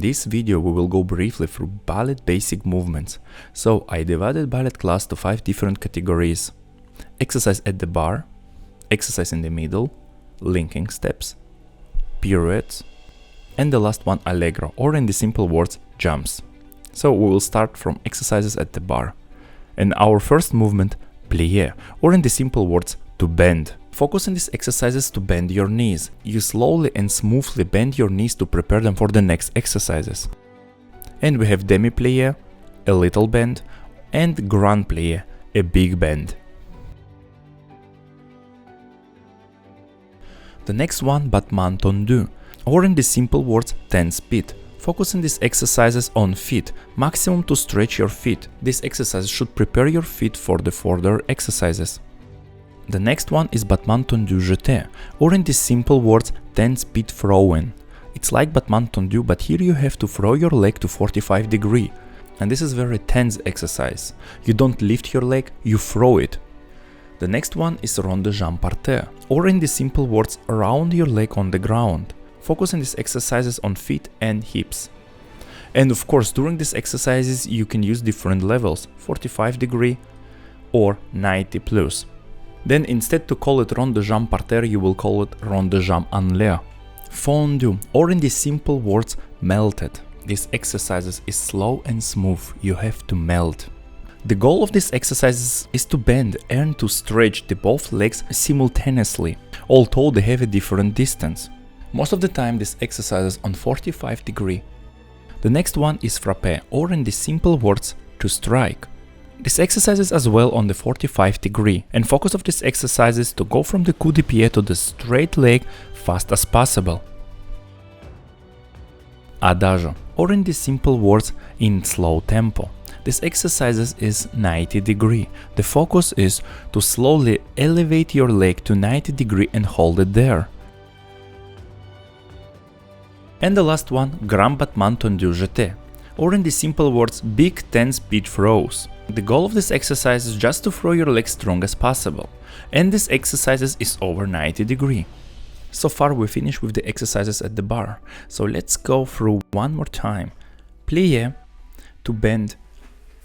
this video we will go briefly through ballet basic movements. So I divided ballet class to 5 different categories: exercise at the bar, exercise in the middle, linking steps, pirouettes, and the last one Allegro, or in the simple words, jumps. So we will start from exercises at the bar. And our first movement, plié, or in the simple words, to bend. Focus on these exercises to bend your knees. You slowly and smoothly bend your knees to prepare them for the next exercises. And we have demi-plié, a little bend, and grand plié, a big bend. The next one, battement tendu, or in the simple words, 10 speed. Focus on these exercises on feet, maximum to stretch your feet. These exercises should prepare your feet for the further exercises. The next one is battement tendu jeté, or in the simple words, 10 speed throwing. It's like battement tendu, but here you have to throw your leg to 45 degrees. And this is very tense exercise. You don't lift your leg, you throw it. The next one is rond de jambe par terre, or in the simple words, round your leg on the ground. Focus on these exercises on feet and hips. And of course, during these exercises you can use different levels, 45 degree or 90 plus. Then instead to call it rond de jambe par terre, you will call it rond de jambe en l'air. Fondu, or in the simple words, melted. This exercises is slow and smooth, you have to melt. The goal of these exercises is to bend and to stretch the both legs simultaneously, although they have a different distance. Most of the time this exercises on 45 degree. The next one is frappé, or in the simple words, to strike. This exercises as well on the 45 degree, and focus of this exercise is to go from the coup de pied to the straight leg fast as possible. Adagio, or in the simple words, in slow tempo. This exercise is 90 degree. The focus is to slowly elevate your leg to 90 degree and hold it there. And the last one, grand battement tendu jeté, or in the simple words, big 10 speed throws. The goal of this exercise is just to throw your leg strong as possible, and this exercise is over 90 degree. So far we finished with the exercises at the bar, so let's go through one more time. Plié, to bend,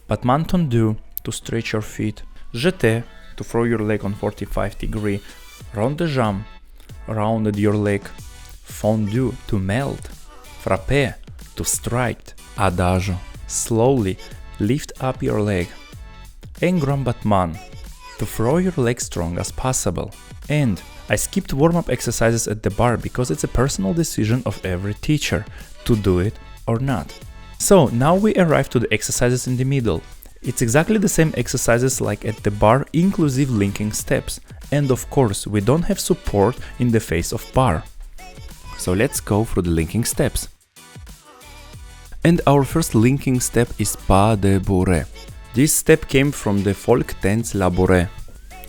battement tendu, to stretch your feet, jeté, to throw your leg on 45 degree, rond de jambe, rounded your leg, fondu, to melt, frappé, to strike, adagio, slowly lift up your leg, and grand battement, to throw your leg strong as possible. And I skipped warm-up exercises at the bar because it's a personal decision of every teacher to do it or not. So now we arrive to the exercises in the middle. It's exactly the same exercises like at the bar, inclusive linking steps. And of course, we don't have support in the face of bar. So let's go through the linking steps. And our first linking step is pas de bourrée. This step came from the folk dance la bourrée.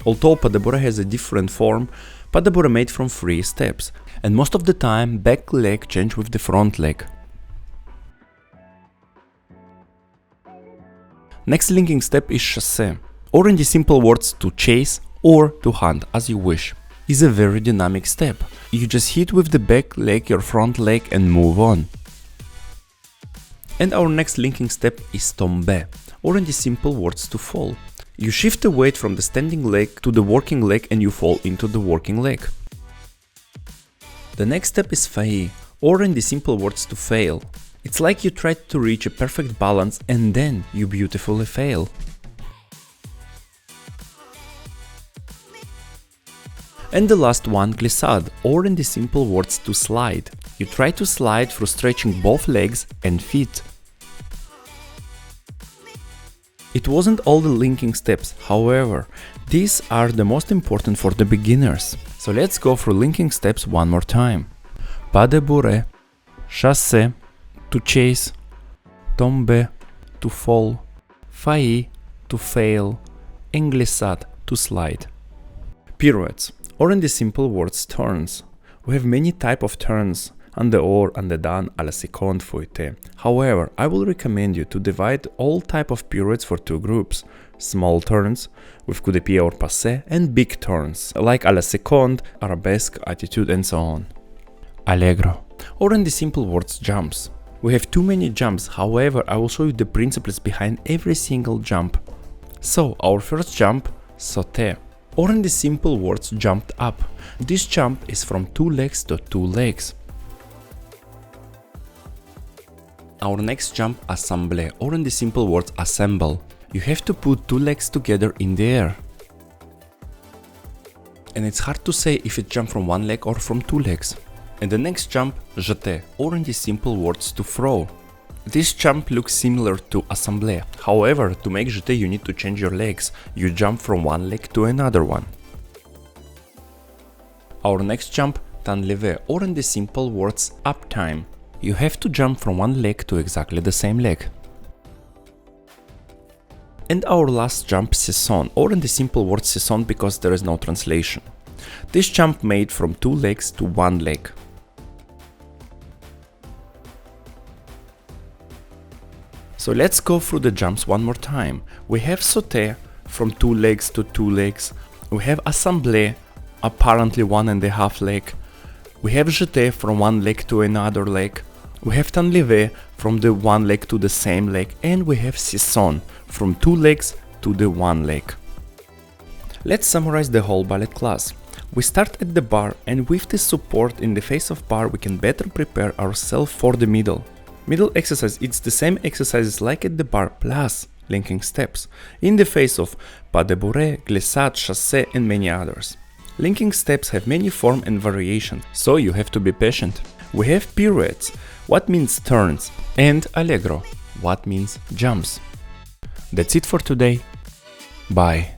Although pas de bourrée has a different form, pas de bourrée made from 3 steps. And most of the time, back leg change with the front leg. Next linking step is chassé, or in the simple words, to chase or to hunt, as you wish. It's a very dynamic step. You just hit with the back leg your front leg and move on. And our next linking step is tomber, or in the simple words, to fall. You shift the weight from the standing leg to the working leg and you fall into the working leg. The next step is failli, or in the simple words, to fail. It's like you tried to reach a perfect balance and then you beautifully fail. And the last one, glissade, or in the simple words, to slide. You try to slide through stretching both legs and feet. It wasn't all the linking steps, however, these are the most important for the beginners. So let's go through linking steps one more time. Pas de bourrée, chassé, to chase, tomber, to fall, failli, to fail, and glissade, to slide. Pirouettes, or in the simple words, turns. We have many types of turns, en dehors, en dedans, à la seconde, fouettée. However, I will recommend you to divide all type of pirouettes for 2 groups. Small turns, with coup de pied or passé, and big turns, like à la seconde, arabesque, attitude, and so on. Allegro, or in the simple words, jumps. We have too many jumps, however, I will show you the principles behind every single jump. So, our first jump, sauté, or in the simple words, jumped up. This jump is from 2 legs to 2 legs. Our next jump, assemblé, or in the simple words, assemble. You have to put 2 legs together in the air. And it's hard to say if it jumped from 1 leg or from 2 legs. And the next jump, jeté, or in the simple words, to throw. This jump looks similar to assemblé. However, to make jeté you need to change your legs. You jump from 1 leg to another one. Our next jump, t'enlever, or in the simple words, up time. You have to jump from 1 leg to exactly the same leg. And our last jump, saison, or in the simple word saison because there is no translation. This jump made from 2 legs to 1 leg. So let's go through the jumps one more time. We have sauté from 2 legs to 2 legs. We have assemblé, apparently 1.5 leg. We have jeté from 1 leg to another leg. We have t'enlever from the 1 leg to the same leg. And we have saison from 2 legs to the 1 leg. Let's summarize the whole ballet class. We start at the bar, and with the support in the face of bar we can better prepare ourselves for the middle. Middle exercise, it's the same exercises like at the bar plus linking steps, in the face of pas de bourrée, glissade, chassé and many others. Linking steps have many forms and variations, so you have to be patient. We have pirouettes, what means turns, and allegro, what means jumps. That's it for today. Bye.